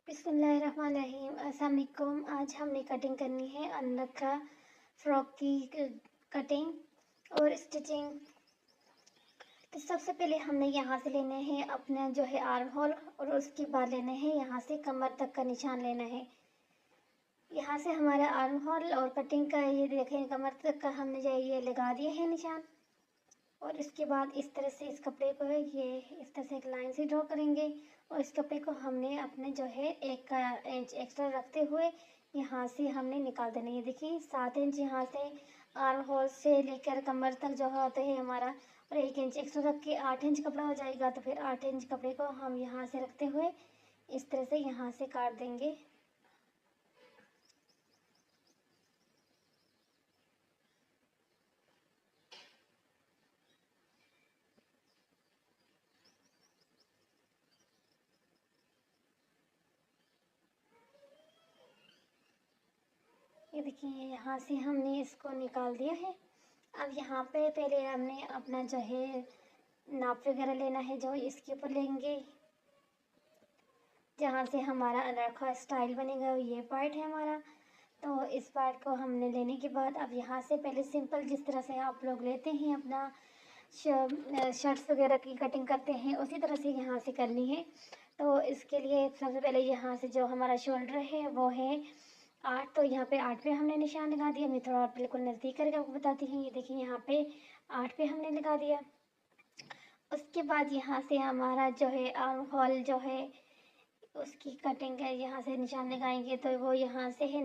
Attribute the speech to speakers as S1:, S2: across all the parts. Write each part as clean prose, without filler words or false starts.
S1: बिस्मिल्लाहिर्रहमानिर्रहीम। अस्सलाम वालेकुम। आज हमने कटिंग करनी है अनरखा फ्रॉक की कटिंग और स्टिचिंग। तो सबसे पहले हमने यहाँ से लेना है अपना जो है आर्म होल और उसके बाद लेना है यहाँ से कमर तक का निशान लेना है। यहाँ से हमारा आर्म होल और कटिंग का ये देखें कमर तक का हमने जो ये लगा दिया है निशान। और इसके बाद इस तरह से इस कपड़े को ये इस तरह से एक लाइन से ड्रॉ करेंगे और इस कपड़े को हमने अपने जो है 1 इंच एक्स्ट्रा रखते हुए यहाँ से हमने निकाल देना। ये देखिए 7 इंच यहाँ से आर्म होल से लेकर कमर तक जो होते हैं हमारा, और 1 इंच एक्स्ट्रा रख के 8 इंच कपड़ा हो जाएगा। तो फिर 8 इंच कपड़े को हम यहाँ से रखते हुए इस तरह से यहाँ से काट देंगे। ये देखिए यहाँ से हमने इसको निकाल दिया है। अब यहाँ पे पहले हमने अपना जो है नाप वगैरह लेना है, जो इसके ऊपर लेंगे जहाँ से हमारा अनरखा स्टाइल बनेगा। ये पार्ट है हमारा। तो इस पार्ट को हमने लेने के बाद अब यहाँ से पहले सिंपल जिस तरह से आप लोग लेते हैं अपना शर्ट्स वगैरह की कटिंग करते हैं उसी तरह से यहाँ से करनी है। तो इसके लिए सबसे पहले यहाँ से जो हमारा शोल्डर है वो है 8। तो यहाँ पे 8 पे हमने निशान लगा दिया। मैं थोड़ा बिल्कुल नज़दीक करके आपको बताती हूँ। ये देखिए यहाँ पे 8 पे हमने लगा दिया। उसके बाद यहाँ से हमारा जो है आर्म होल जो है उसकी कटिंग है, यहाँ से निशान लगाएंगे तो वो यहाँ से है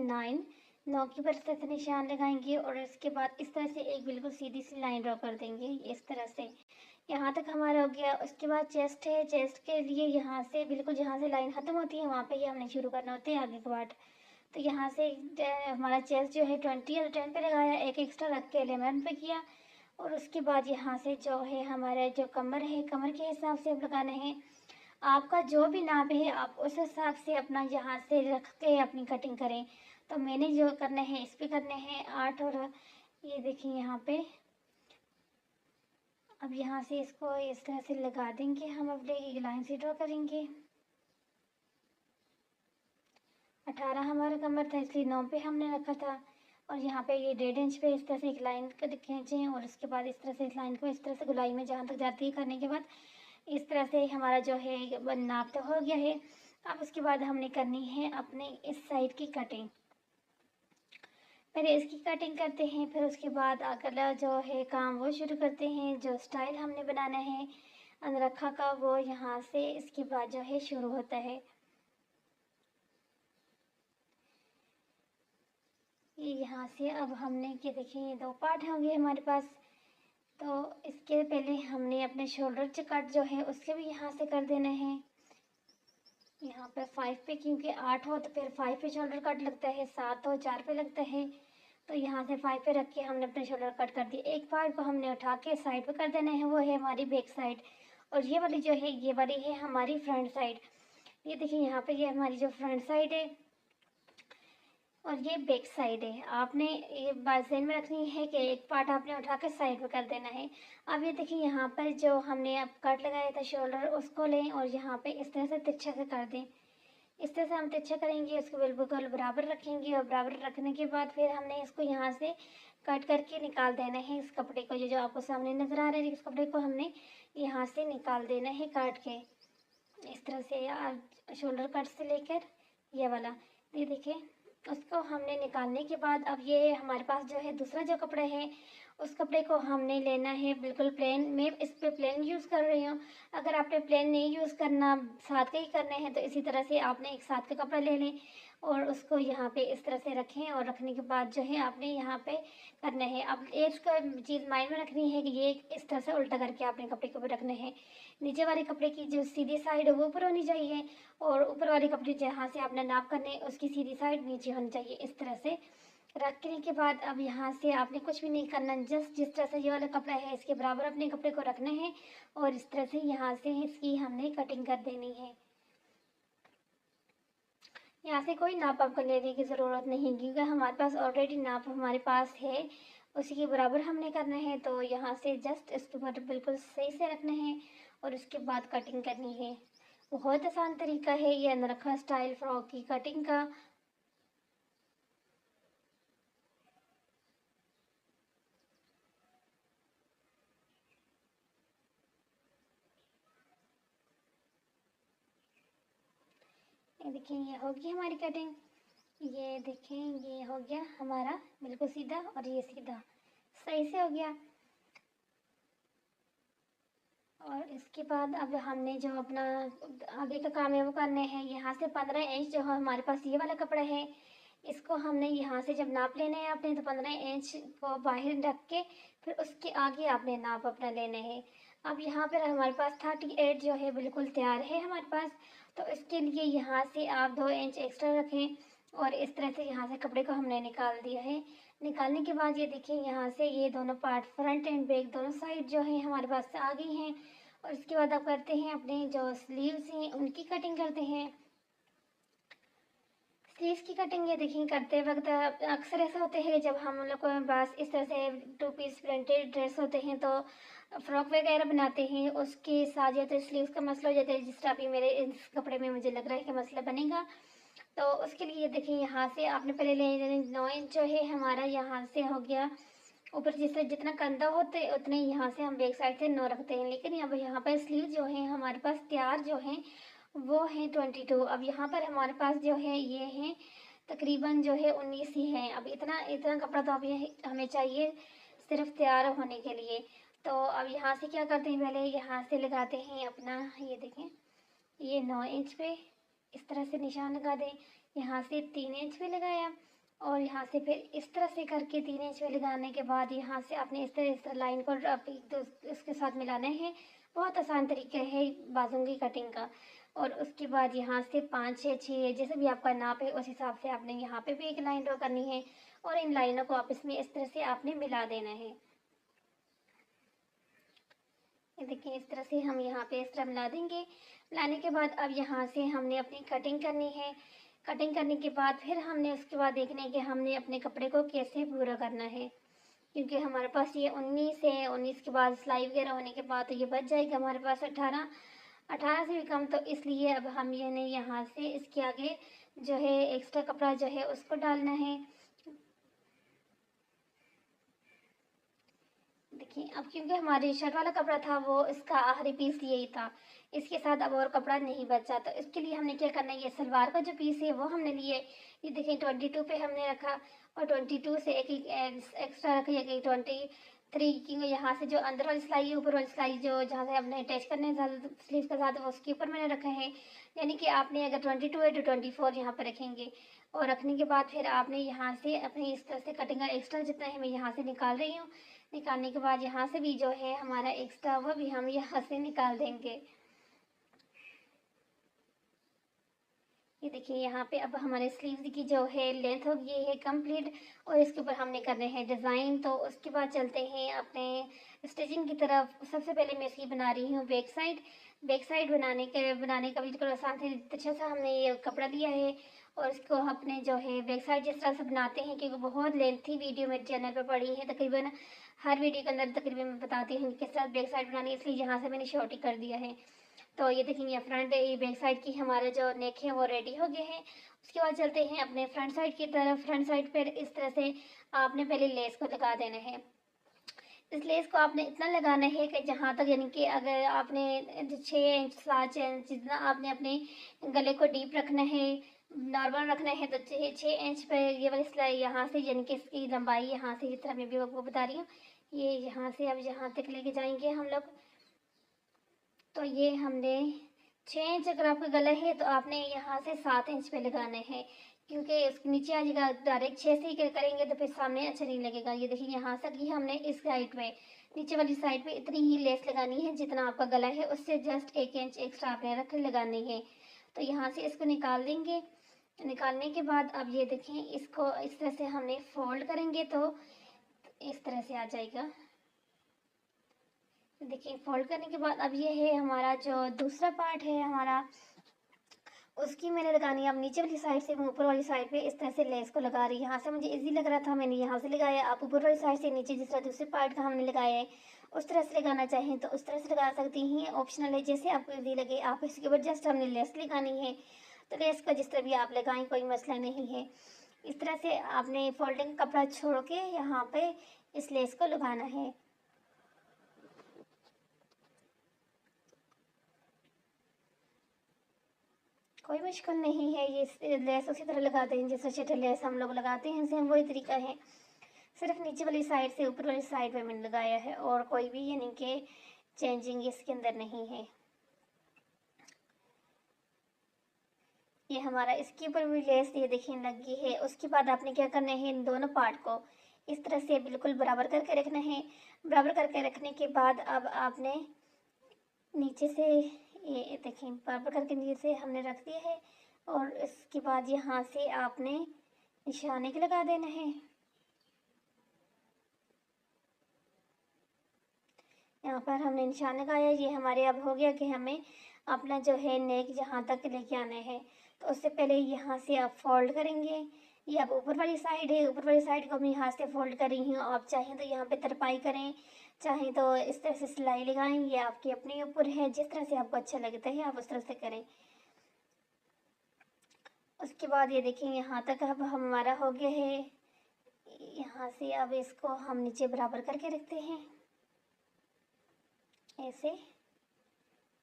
S1: 9 की बरस से निशान लगाएंगे और इसके बाद इस तरह से एक बिल्कुल सीधी सी लाइन ड्रॉ कर देंगे इस तरह से। यहाँ तक हमारा हो गया। उसके बाद चेस्ट है। चेस्ट के लिए यहाँ से बिल्कुल जहाँ से लाइन ख़त्म होती है वहाँ पे ही हमने शुरू करना होता है आगे का पार्ट। तो यहाँ से हमारा चेस्ट जो है 20 और 10 पे लगाया, एक एक्स्ट्रा रख के 11 पे किया। और उसके बाद यहाँ से जो है हमारा जो कमर है, कमर के हिसाब से लगाना है। आपका जो भी नाप है आप उस हिसाब से अपना यहाँ से रख के अपनी कटिंग करें। तो मैंने जो करने हैं इस पे करने हैं 8। और ये देखिए यहाँ पे अब यहाँ से इसको इस तरह से लगा देंगे। हम अपने एक लाइन से ड्रॉ करेंगे। 18 हमारा कमर था इसलिए 9 पे हमने रखा था। और यहाँ पे ये 1.5 इंच पे इस तरह से एक लाइन खींचें और उसके बाद इस तरह से इस लाइन को इस तरह से गोलाई में जहाँ तक जाती है करने के बाद इस तरह से हमारा जो है नाप तो हो गया है। अब उसके बाद हमने करनी है अपने इस साइड की कटिंग। पहले इसकी कटिंग करते हैं, फिर उसके बाद अगला जो है काम वो शुरू करते हैं। जो स्टाइल हमने बनाना है अनरखा का वो यहाँ से इसके बाद जो है शुरू होता है। ये यहाँ से अब हमने ये देखिए ये 2 पार्ट होंगे हमारे पास। तो इसके पहले हमने अपने शोल्डर कट जो है उसके भी यहाँ से कर देना है। यहाँ पे 5 पे, क्योंकि 8 हो तो फिर 5 पे शोल्डर कट लगता है, 7 हो 4 पे लगता है। तो यहाँ से 5 पे रख के हमने अपने शोल्डर कट कर दिए। एक पार्ट को हमने उठा के साइड पे कर देना है, वो है हमारी बैक साइड। और ये वाली जो है ये वाली है हमारी फ्रंट साइड। ये देखिए यहाँ पे ये हमारी जो फ्रंट साइड है और ये बैक साइड है। आपने ये बात ध्यान में रखनी है कि एक पार्ट आपने उठा के साइड पे कर देना है। अब ये देखिए यहाँ पर जो हमने अब कट लगाया था शोल्डर उसको लें और यहाँ पे इस तरह से तिरछा से कर दें। इस तरह से हम तिरछा करेंगे, इसको बिल्कुल बराबर रखेंगे और बराबर रखने के बाद फिर हमने इसको यहाँ से कट करके निकाल देना है। इस कपड़े को जो आपको सामने नज़र आ रहा है इस कपड़े को हमने यहाँ से निकाल देना है काट के इस तरह से शोल्डर कट से लेकर ये वाला। ये देखिए उसको हमने निकालने के बाद अब ये हमारे पास जो है दूसरा जो कपड़ा है उस कपड़े को हमने लेना है बिल्कुल प्लेन। मैं इस पे प्लेन यूज़ कर रही हूँ। अगर आपने प्लेन नहीं यूज़ करना, साथ के ही करने हैं, तो इसी तरह से आपने एक साथ का कपड़ा ले लें और उसको यहाँ पे इस तरह से रखें। और रखने के बाद जो है आपने यहाँ पे करना है। अब एक चीज़ माइंड में रखनी है कि ये इस तरह से उल्टा करके आपने कपड़े के ऊपर रखने हैं। नीचे वाले कपड़े की जो सीधी साइड है वो ऊपर होनी चाहिए और ऊपर वाले कपड़े जहाँ से आपने नाप करने उसकी सीधी साइड नीचे होनी चाहिए। इस तरह से रखने के बाद अब यहाँ से आपने कुछ भी नहीं करना, जस्ट जिस तरह से ये वाला कपड़ा है इसके बराबर अपने कपड़े को रखना है और इस तरह से यहाँ से इसकी हमने कटिंग कर देनी है। यहाँ से कोई नाप आपको लेने की ज़रूरत नहीं क्योंकि हमारे पास ऑलरेडी नाप हमारे पास है, उसी के बराबर हमने करना है। तो यहाँ से जस्ट इसके ऊपर बिल्कुल सही से रखना है और उसके बाद कटिंग करनी है। बहुत आसान तरीका है ये अनरखा स्टाइल फ्रॉक की कटिंग का। ये देखिए ये होगी हमारी कटिंग। ये देखें ये हो गया हमारा बिल्कुल सीधा, और ये सीधा सही से हो गया। और इसके बाद अब हमने जो अपना आगे का काम है वो करने हैं। यहाँ से 15 इंच जो है हमारे पास ये वाला कपड़ा है, इसको हमने यहाँ से जब नाप लेने हैं आपने, तो 15 इंच को बाहर रख के फिर उसके आगे आपने नाप अपना लेने हैं। अब यहाँ पर हमारे पास 38 जो है बिल्कुल तैयार है हमारे पास। तो इसके लिए यहाँ से आप 2 इंच एक्स्ट्रा रखें, और इस तरह से यहाँ से कपड़े को हमने निकाल दिया है। निकालने के बाद ये देखिए यहाँ से ये दोनों पार्ट फ्रंट एंड बैक दोनों साइड जो है हमारे पास आ गई हैं। और इसके बाद आप करते हैं अपने जो स्लीव्स हैं उनकी कटिंग करते हैं। स्लीव्स की कटिंग ये देखिए करते वक्त अक्सर ऐसा होता है जब हम लोग को पास इस तरह से 2 पीस प्रिंटेड ड्रेस होते हैं तो फ्रॉक वगैरह बनाते हैं, उसके साथ या तो स्लीव्स का मसला हो जाता है, जिस तरह अभी मेरे इस कपड़े में मुझे लग रहा है कि मसला बनेगा। तो उसके लिए देखिए यहाँ से आपने पहले ले 9 इंच जो है हमारा यहाँ से हो गया ऊपर, जिससे जितना कंधा होते उतने यहाँ से हम बैक साइड से 9 रखते हैं। लेकिन अब यहाँ पर स्लीव जो है हमारे पास तैयार जो है वो है 22। अब यहाँ पर हमारे पास जो है ये है तकरीबन जो है 19 ही है। अब इतना इतना कपड़ा तो अब ये हमें चाहिए सिर्फ तैयार होने के लिए। तो अब यहाँ से क्या करते हैं, पहले यहाँ से लगाते हैं अपना, ये देखें ये 9 इंच पे इस तरह से निशान लगा दें। यहाँ से 3 इंच पे लगाया, और यहाँ से फिर इस तरह से करके 3 इंच पे लगाने के बाद यहाँ से आपने इस तरह लाइन को इसके साथ मिलाना है। बहुत आसान तरीका है बाजू की कटिंग का। और उसके बाद यहाँ से 5 6 6 जैसे भी आपका नाप है उस हिसाब से आपने यहाँ पे भी एक लाइन ड्रॉ करनी है, और इन लाइनों को आपस में इस तरह से आपने मिला देना है। ये देखिए इस तरह से हम यहाँ पे इस तरह मिला देंगे। मिलाने के बाद अब यहाँ से हमने अपनी कटिंग करनी है। कटिंग करने के बाद फिर हमने उसके बाद देखना है कि हमने अपने कपड़े को कैसे पूरा करना है, क्योंकि हमारे पास ये 19 है। 19 के बाद सिलाई वगैरह होने के बाद तो ये बच जाएगा हमारे पास 18 से भी कम। तो इसलिए अब हम ये नहीं यहाँ से इसके आगे जो है एक्स्ट्रा कपड़ा जो है उसको डालना है। देखिए अब क्योंकि हमारी शर्ट वाला कपड़ा था वो इसका आखिरी पीस यही था, इसके साथ अब और कपड़ा नहीं बचा। तो इसके लिए हमने क्या करना है, ये सलवार का जो पीस है वो हमने लिए, ये देखिए 22 पे हमने रखा, और 22 से एक एक्स्ट्रा रखा, एक 23 की यहाँ से जो अंदर वाली सिलाई है ऊपर वाली सिलाई जो जहाँ से हमने अटैच करने स्लीव के साथ उसके ऊपर मैंने रखा है। यानी कि आपने अगर 22 है तो 24 यहाँ पर रखेंगे। और रखने के बाद फिर आपने यहाँ से अपनी इस तरह से कटिंग का एक्स्ट्रा जितना है मैं यहाँ से निकाल रही हूँ। निकालने के बाद यहाँ से भी जो है हमारा एक्स्ट्रा वो भी हम यहाँ से निकाल देंगे। ये देखिए यहाँ पे अब हमारे स्लीव्स की जो है लेंथ होगी ये है कंप्लीट, और इसके ऊपर हमने करने हैं डिज़ाइन। तो उसके बाद चलते हैं अपने स्टिचिंग की तरफ। सबसे पहले मैं इसकी बना रही हूँ बैक साइड। बैक साइड बनाने का बिल्कुल आसान है। अच्छा सा हमने ये कपड़ा लिया है, और इसको अपने जो है बैक साइड जिस तरह से बनाते हैं, क्योंकि बहुत लेंथी वीडियो मेरे चैनल पर पड़ी है, तकरीबन हर वीडियो के अंदर तकरीबन मैं बताती हूँ किस तरह बैक साइड बनानी है, इसलिए यहाँ से मैंने शॉर्ट ही कर दिया है। तो ये देखेंगे फ्रंट ये बैक साइड की हमारा जो नेक है वो रेडी हो गए हैं। उसके बाद चलते हैं अपने फ्रंट साइड की तरफ। फ्रंट साइड पर इस तरह से आपने पहले लेस को लगा देना है। इस लेस को आपने इतना लगाना है कि जहाँ तक, यानी कि अगर आपने 6 इंच 7 इंच जितना आपने अपने गले को डीप रखना है, नॉर्मल रखना है, तो 6 इंच पर ये वाली सिलाई यहाँ से, यानी कि इसकी लंबाई यहाँ से जिस तरह मैं भी आपको बता रही हूँ, ये यहाँ से अब यहाँ तक लेके जाएंगे हम लोग। तो ये हमने 6 इंच अगर आपका गला है तो आपने यहाँ से 7 इंच पे लगाना है, क्योंकि इसके नीचे आ जाएगा। डायरेक्ट 6 से ही करेंगे तो फिर सामने अच्छा नहीं लगेगा। ये देखिए यहाँ तक ही हमने इस साइड पे, नीचे वाली साइड पे इतनी ही लेस लगानी है जितना आपका गला है, उससे जस्ट 1 इंच एक्स्ट्रा आपने रख लगानी है। तो यहाँ से इसको निकाल देंगे। निकालने के बाद अब ये देखें इसको इस तरह से हमने फोल्ड करेंगे तो इस तरह से आ जाएगा। देखिए फोल्ड करने के बाद अब ये है हमारा जो दूसरा पार्ट है हमारा, उसकी मैंने लगानी है। अब नीचे वाली साइड से मैं ऊपर वाली साइड पे इस तरह से लेस को लगा रही हूँ। यहाँ से मुझे इजी लग रहा था, मैंने यहाँ से लगाया। आप ऊपर वाली साइड से नीचे जिस तरह दूसरे पार्ट का हमने लगाया है उस तरह से लगाना चाहें तो उस तरह से लगा सकती हैं, ऑप्शनल है, जैसे आपको इजी लगे। आप इसके ऊपर जस्ट हमने लेस लगानी है तो लेस का जिस तरह भी आप लगाएं कोई मसला नहीं है। इस तरह से आपने फोल्डिंग कपड़ा छोड़ के यहाँ पे इस लेस को लगाना है। कोई मुश्किल नहीं है, ये लेस उसी तरह लगाते हैं जैसे शटर लेस हम लोग लगाते हैं, सेम वही तरीका है। सिर्फ नीचे वाली साइड से ऊपर वाली साइड पे मैंने लगाया है और कोई भी यानी कि चेंजिंग इसके अंदर नहीं है। ये हमारा इसके ऊपर भी लेस ये देखिए लगी है। उसके बाद आपने क्या करना है, इन दोनों पार्ट को इस तरह से बिल्कुल बराबर करके रखना है। बराबर करके रखने के बाद अब आपने नीचे से ये देखिए बराबर करके नीचे से हमने रख दिया है और इसके बाद यहाँ से आपने निशाने के लगा देना है। यहाँ पर हमने निशान लगाया। ये हमारे अब हो गया कि हमें अपना जो है नेक जहाँ तक लेके आना है। तो उससे पहले यहाँ से आप फोल्ड करेंगे। ये अब ऊपर वाली साइड है, ऊपर वाली साइड को हम यहाँ से फोल्ड कर रही हूँ। आप चाहें तो यहाँ पे तरपाई करें, चाहें तो इस तरह से सिलाई लगाएं, ये आपके अपने ऊपर है। जिस तरह से आपको अच्छा लगता है आप उस तरह से करें। उसके बाद ये देखिए यहाँ तक अब हमारा हो गया है। यहाँ से अब इसको हम नीचे बराबर करके रखते हैं ऐसे,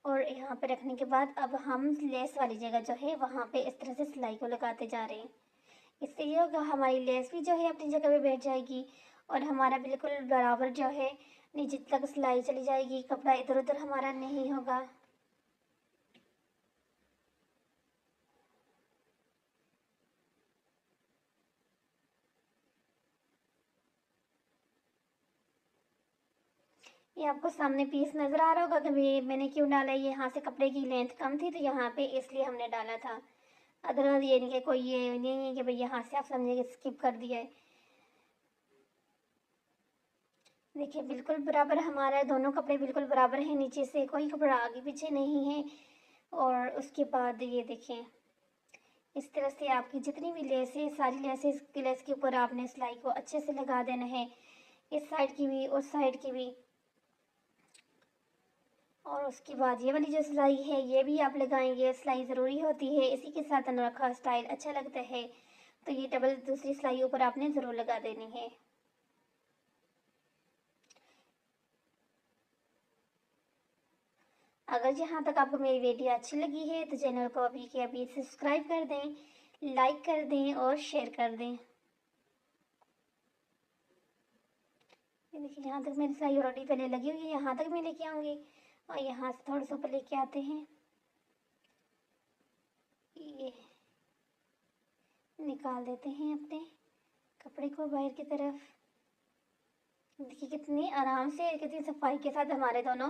S1: और यहाँ पे रखने के बाद अब हम लेस वाली जगह जो है वहाँ पे इस तरह से सिलाई को लगाते जा रहे हैं। इससे ये होगा हमारी लेस भी जो है अपनी जगह पे बैठ जाएगी और हमारा बिल्कुल बराबर जो है नीचे तक सिलाई चली जाएगी, कपड़ा इधर उधर हमारा नहीं होगा। ये आपको सामने पीस नज़र आ रहा होगा कि मैंने क्यों डाला है। यहाँ से कपड़े की लेंथ कम थी तो यहाँ पे इसलिए हमने डाला था। अदरवाइज ये नहीं कि कोई ये नहीं है कि भाई यहाँ से आप समझे स्किप कर दिया है। देखिए बिल्कुल बराबर हमारा दोनों कपड़े बिल्कुल बराबर हैं, नीचे से कोई कपड़ा आगे पीछे नहीं है। और उसके बाद ये देखें इस तरह से आपकी जितनी भी लेस है सारी लेसेस की लेस के ऊपर आपने सिलाई को अच्छे से लगा देना है, इस साइड की भी उस साइड की भी। और उसके बाद ये वाली जो सिलाई है ये भी आप लगाएंगे, सिलाई ज़रूरी होती है, इसी के साथ अनोखा स्टाइल अच्छा लगता है। तो ये डबल दूसरी सिलाई ऊपर आपने ज़रूर लगा देनी है। अगर यहाँ तक आपको मेरी वीडियो अच्छी लगी है तो चैनल को अभी के अभी सब्सक्राइब कर दें, लाइक कर दें और शेयर कर दें। ये देखिए यहाँ तक मेरी सिलाई ऑलरेडी पहले लगी हुई है, यहाँ तक मैं लेके आऊँगी और यहाँ से थोड़ा सा ऊपर लेके आते हैं। ये निकाल देते हैं अपने कपड़े को बाहर की तरफ। देखिए कितनी आराम से कितनी सफाई के साथ हमारे दोनों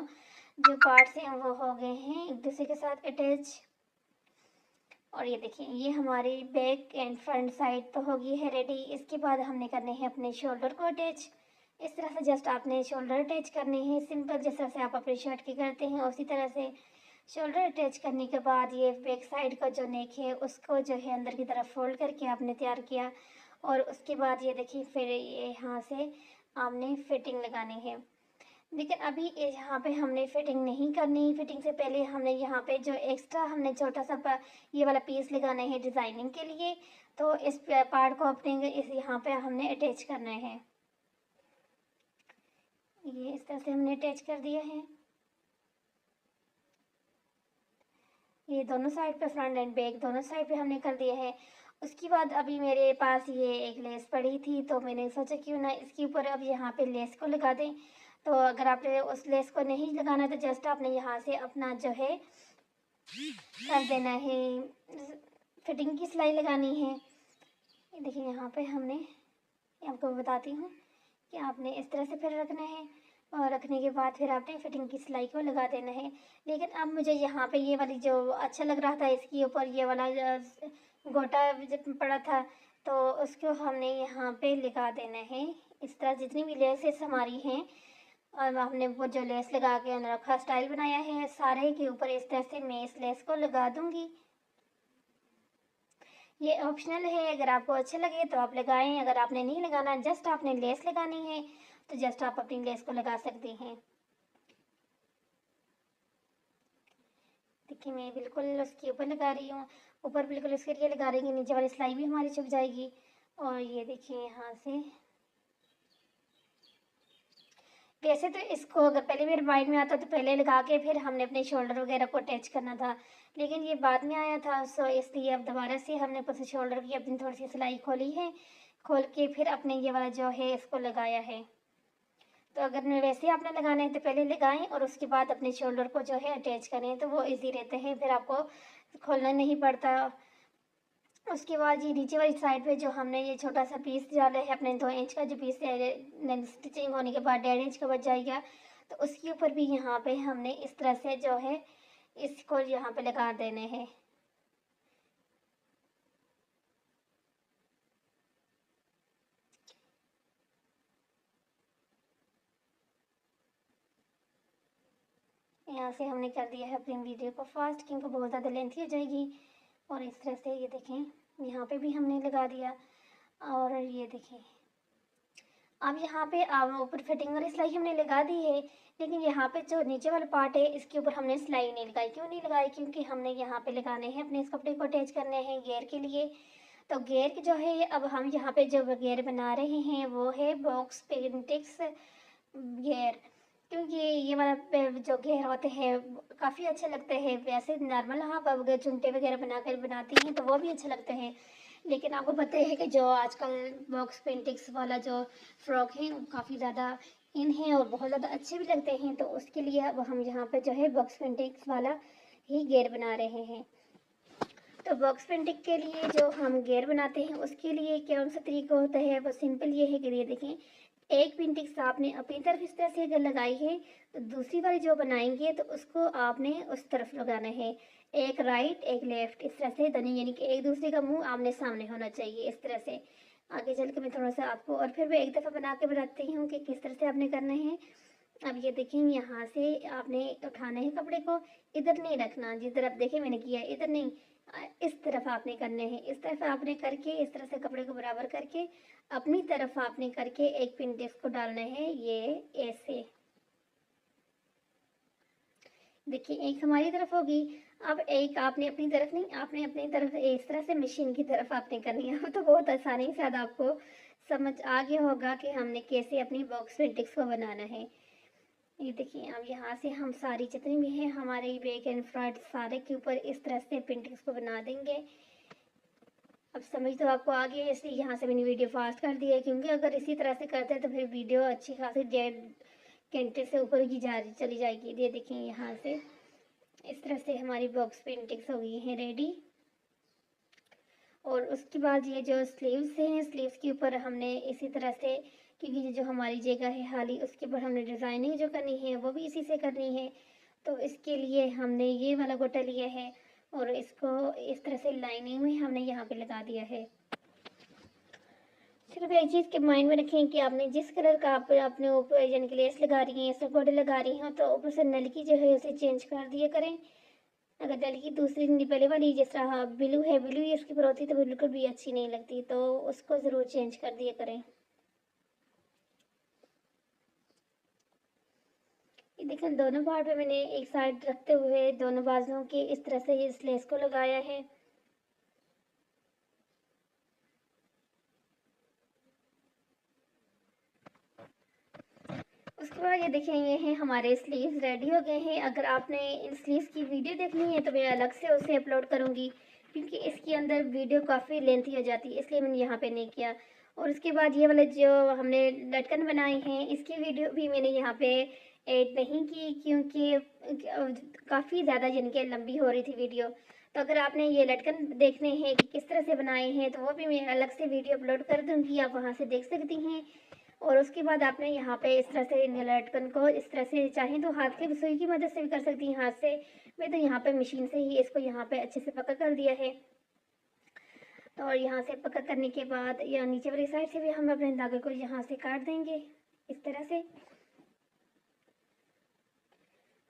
S1: जो पार्ट्स हैं वो हो गए हैं एक दूसरे के साथ अटैच। और ये देखिए ये हमारी बैक एंड फ्रंट साइड तो हो गई है रेडी। इसके बाद हमने करने हैं अपने शोल्डर को अटैच। इस तरह से जस्ट आपने शोल्डर अटैच करने हैं सिंपल, जिस तरह से आप अपनी शर्ट की करते हैं उसी तरह से। शोल्डर अटैच करने के बाद ये बैक साइड का जो नेक है उसको जो है अंदर की तरफ फोल्ड करके आपने तैयार किया। और उसके बाद ये देखिए फिर ये यहाँ से आपने फिटिंग लगानी है। लेकिन अभी यहाँ पे हमने फिटिंग नहीं करनी। फिटिंग से पहले हमने यहाँ पे जो एक्स्ट्रा हमने छोटा सा ये वाला पीस लगाना है डिज़ाइनिंग के लिए। तो इस पार्ट को अपने इस यहाँ पे हमने अटैच करना है। ये इस तरह से हमने अटैच कर दिया है। ये दोनों साइड पे फ्रंट एंड बैक दोनों साइड पे हमने कर दिया है। उसके बाद अभी मेरे पास ये एक लेस पड़ी थी तो मैंने सोचा क्यों ना इसके ऊपर अब यहाँ पे लेस को लगा दें। तो अगर आपने उस लेस को नहीं लगाना तो जस्ट आपने यहाँ से अपना जो है कर देना है, फिटिंग की सिलाई लगानी है। ये देखिए यहाँ पे हमने आपको बताती हूँ कि आपने इस तरह से फिर रखना है और रखने के बाद फिर आपने फिटिंग की सिलाई को लगा देना है। लेकिन अब मुझे यहाँ पे ये वाली जो अच्छा लग रहा था इसके ऊपर ये वाला गोटा जब पड़ा था तो उसको हमने यहाँ पे लगा देना है। इस तरह जितनी भी लेसेस हमारी हैं और हमने वो जो लेस लगा के अनोखा स्टाइल बनाया है सारे के ऊपर इस तरह से मैं इस लेस को लगा दूँगी। ये ऑप्शनल है, अगर आपको अच्छा लगे तो आप लगाएं, अगर आपने नहीं लगाना जस्ट आपने लेस लगानी है तो जस्ट आप अपनी लेस को लगा सकते हैं। देखिए मैं बिल्कुल उसके ऊपर लगा रही हूँ, ऊपर बिल्कुल उसके लिए लगा रही हूँ, नीचे वाली सिलाई भी हमारी छुप जाएगी। और ये देखिए यहाँ से, वैसे तो इसको अगर पहले मेरे माइंड में आता तो पहले लगा के फिर हमने अपने शोल्डर वगैरह को अटैच करना था, लेकिन ये बाद में आया था, सो इसलिए अब दोबारा से हमने ऊपर शोल्डर की अपनी थोड़ी सी सिलाई खोली है, खोल के फिर अपने ये वाला जो है इसको लगाया है। तो अगर वैसे आपने लगाना है तो पहले लगाएं और उसके बाद अपने शोल्डर को जो है अटैच करें, तो वो इजी रहते हैं, फिर आपको खोलना नहीं पड़ता। उसके बाद ये नीचे वाली साइड पे जो हमने ये छोटा सा पीस डाला है, अपने 2 इंच का जो पीस है, स्टिचिंग होने के बाद 1.5 इंच का बच जाएगा, तो उसके ऊपर भी यहाँ पे हमने इस तरह से जो है इसको यहाँ पे लगा देने हैं। यहाँ से हमने कर दिया है अपनी वीडियो को फास्ट, क्योंकि बहुत ज़्यादा लेंथी हो जाएगी। और इस तरह से ये देखें यहाँ पे भी हमने लगा दिया। और ये देखें अब यहाँ पे ऊपर फिटिंग वाली सिलाई हमने लगा दी है, लेकिन यहाँ पे जो नीचे वाला पार्ट है इसके ऊपर हमने सिलाई नहीं लगाई। क्यों नहीं लगाई? क्योंकि हमने यहाँ पे लगाने हैं अपने इस कपड़े को अटैच करने हैं घेर के लिए। तो घेर जो है अब हम यहाँ पे जो घेर बना रहे हैं वो है बॉक्स पेंटिक्स घेर, क्योंकि ये वाला जो घेर होते हैं काफ़ी अच्छे लगते हैं। वैसे नॉर्मल आप अगर चुनटे वगैरह बनाकर बनाती हैं तो वो भी अच्छे लगते हैं, लेकिन आपको पता है कि जो आजकल बॉक्स पेंटिक्स वाला जो फ्रॉक है वो काफ़ी ज़्यादा इन है और बहुत ज़्यादा अच्छे भी लगते हैं। तो उसके लिए अब हम यहाँ पे जो है बॉक्स पेंटिक्स वाला ही घेर बना रहे हैं। तो बॉक्स पेंटिंग के लिए जो हम घेर बनाते हैं उसके लिए कौन सा तरीका होता है, वो सिंपल ये है कि ये देखें, एक पेंटिंग आपने अपनी तरफ इस तरह से अगर लगाई है तो दूसरी वाली जो बनाएंगे तो उसको आपने उस तरफ लगाना है, एक राइट एक लेफ्ट इस तरह से दोनों, यानी कि एक दूसरे का मुंह आमने सामने होना चाहिए इस तरह से। आगे चल के मैं थोड़ा सा आपको और फिर मैं एक दफ़ा बना के बताती हूँ कि किस तरह से आपने करना है। अब ये देखें यहाँ से आपने उठाना है कपड़े को, इधर नहीं रखना, जिधर आप देखें मैंने किया इधर नहीं, इस तरफ आपने करने हैं। इस तरफ आपने करके इस तरह से कपड़े को बराबर करके अपनी तरफ आपने करके एक पिन को डालना है, ये ऐसे देखिए एक हमारी तरफ होगी। अब एक आपने अपनी तरफ नहीं, आपने अपनी तरफ इस तरह से मशीन की तरफ आपने करनी है। तो बहुत आसानी से शायद आपको समझ आ गया होगा कि हमने कैसे अपनी बॉक्स पेंटिक्स को बनाना है। ये देखिए अब यहाँ से हम सारी जितनी भी हैं हमारे बैक एंड फ्रंट सारे के ऊपर इस तरह से पेंटिंग्स को बना देंगे। अब समझ तो आपको आ गई है, इसलिए यहाँ से मैंने वीडियो फास्ट कर दी है, क्योंकि अगर इसी तरह से करते हैं तो फिर वीडियो अच्छी खासी 1.5 घंटे से ऊपर की चली जाएगी। ये देखिए यहाँ से इस तरह से हमारी बॉक्स पेंटिंग्स हो गई हैं रेडी। और उसके बाद ये जो स्लीव्स हैं, स्लीव्स के ऊपर हमने इसी तरह से, क्योंकि जो हमारी जगह है खाली उसके ऊपर हमने डिज़ाइनिंग जो करनी है वो भी इसी से करनी है। तो इसके लिए हमने ये वाला गोटा लिया है और इसको इस तरह से लाइनिंग में हमने यहाँ पे लगा दिया है। सिर्फ एक चीज़ के माइंड में रखें कि आपने जिस कलर का आप अपने ऊपर यानी कि लेस लगा रही हैं, गोटे लगा रही हैं, तो ऊपर से नलकी जो है उसे चेंज कर दिया करें। अगर नलकी दूसरी पहले वाली जिस तरह ब्लू है, ब्लू ही इसके ऊपर होती तो बिल्कुल भी अच्छी नहीं लगती, तो उसको ज़रूर चेंज कर दिया करें। ये देखें दोनों पार्ट पे मैंने एक साइड रखते हुए दोनों बाजुओं के इस तरह से इस लेस को लगाया है। उसके बाद ये देखें ये हैं हमारे स्लीव्स रेडी हो गए हैं। अगर आपने इन स्लीव्स की वीडियो देखनी है तो मैं अलग से उसे अपलोड करूँगी, क्योंकि इसके अंदर वीडियो काफ़ी लेंथी हो जाती है, इसलिए मैंने यहाँ पे नहीं किया। और उसके बाद ये वाले जो हमने लटकन बनाए हैं इसकी वीडियो भी मैंने यहाँ पे ऐड नहीं की, क्योंकि काफ़ी ज़्यादा जिनके लंबी हो रही थी वीडियो। तो अगर आपने ये लटकन देखने हैं कि किस तरह से बनाए हैं तो वो भी मैं अलग से वीडियो अपलोड कर दूँगी, आप वहाँ से देख सकती हैं। और उसके बाद आपने यहाँ पे इस तरह से लटकन को इस तरह से चाहें तो हाथ की सुई की मदद से भी कर सकती हैं, हाथ से। मैं तो यहाँ पे मशीन से ही इसको यहाँ पे अच्छे से पक्का कर दिया है। और यहाँ से पक्का करने के बाद या नीचे वाली साइड से भी हम अपने धागे को यहाँ से काट देंगे इस तरह से।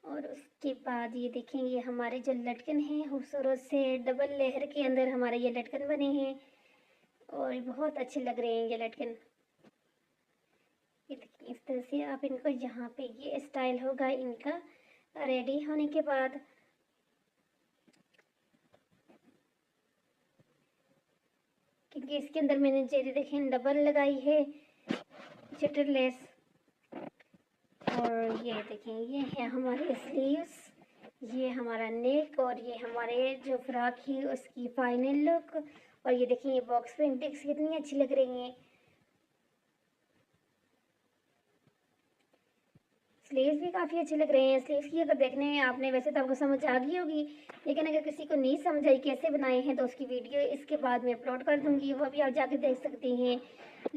S1: और उसके बाद ये देखेंगे हमारे जो लटकन हैं खूबसूरत से डबल लेयर के अंदर हमारे ये लटकन बने हैं और बहुत अच्छे लग रहे हैं ये लटकन। इस तरह से आप इनको यहाँ पे ये स्टाइल होगा इनका रेडी होने के बाद। क्योंकि इसके अंदर मैंने जेरी देखें डबल लगाई है चटर लेस। और ये देखें ये है हमारे स्लीव्स, ये हमारा नेक और ये हमारे जो फ्रॉक है उसकी फाइनल लुक। और ये देखिए ये बॉक्स पेंटिंग्स कितनी अच्छी लग रही हैं। स्लीव्स भी काफ़ी अच्छे लग रहे हैं। स्लीव्स की अगर देखने हैं आपने वैसे तो आपको समझ आ गई होगी, लेकिन अगर किसी को नहीं समझ आई कैसे बनाए हैं तो उसकी वीडियो इसके बाद में अपलोड कर दूंगी, वो भी आप जाके देख सकती हैं।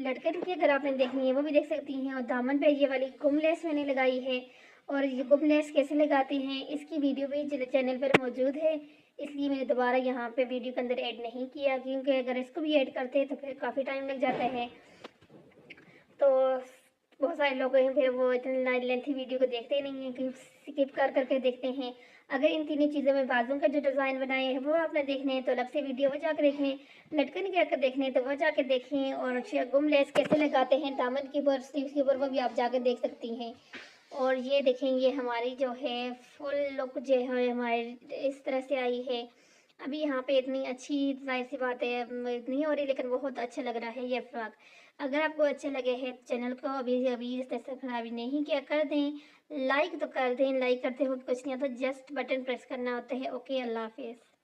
S1: लटकन की अगर आपने देखनी है वो भी देख सकती हैं। और दामन पे ये वाली गुम लेस मैंने लगाई है, और ये गुम लेस कैसे लगाते हैं इसकी वीडियो भी चैनल पर मौजूद है, इसलिए मैंने दोबारा यहाँ पे वीडियो के अंदर ऐड नहीं किया, क्योंकि अगर इसको भी ऐड करते हैं तो फिर काफ़ी टाइम लग जाता है। तो बहुत सारे लोग हैं फिर वो इतनी लेंथी वीडियो को देखते नहीं हैं, कि स्किप कर करके देखते हैं। अगर इन तीनों चीज़ों में बाजू का जो डिज़ाइन बनाए हैं वो आपने देखने हैं तो अलग से वीडियो वो जाकर देखें। लटकन के अगर देखने हैं तो वो जाकर देखें। और गुम लेस कैसे लगाते हैं दामन के ऊपर स्लीव्स के ऊपर वो भी आप जाकर देख सकती हैं। और ये देखेंगे हमारी जो है फुल लुक जो है हमारे इस तरह से आई है। अभी यहाँ पे इतनी अच्छी जाहिर सी बात है नहीं हो रही, लेकिन बहुत अच्छा लग रहा है ये फ्रॉक। अगर आपको अच्छे लगे हैं चैनल को अभी अभी सब्सक्राइब नहीं किया कर दें, लाइक तो कर दें। लाइक करते हुए कुछ नहीं आता, जस्ट बटन प्रेस करना होता है। ओके, अल्लाह हाफिज़।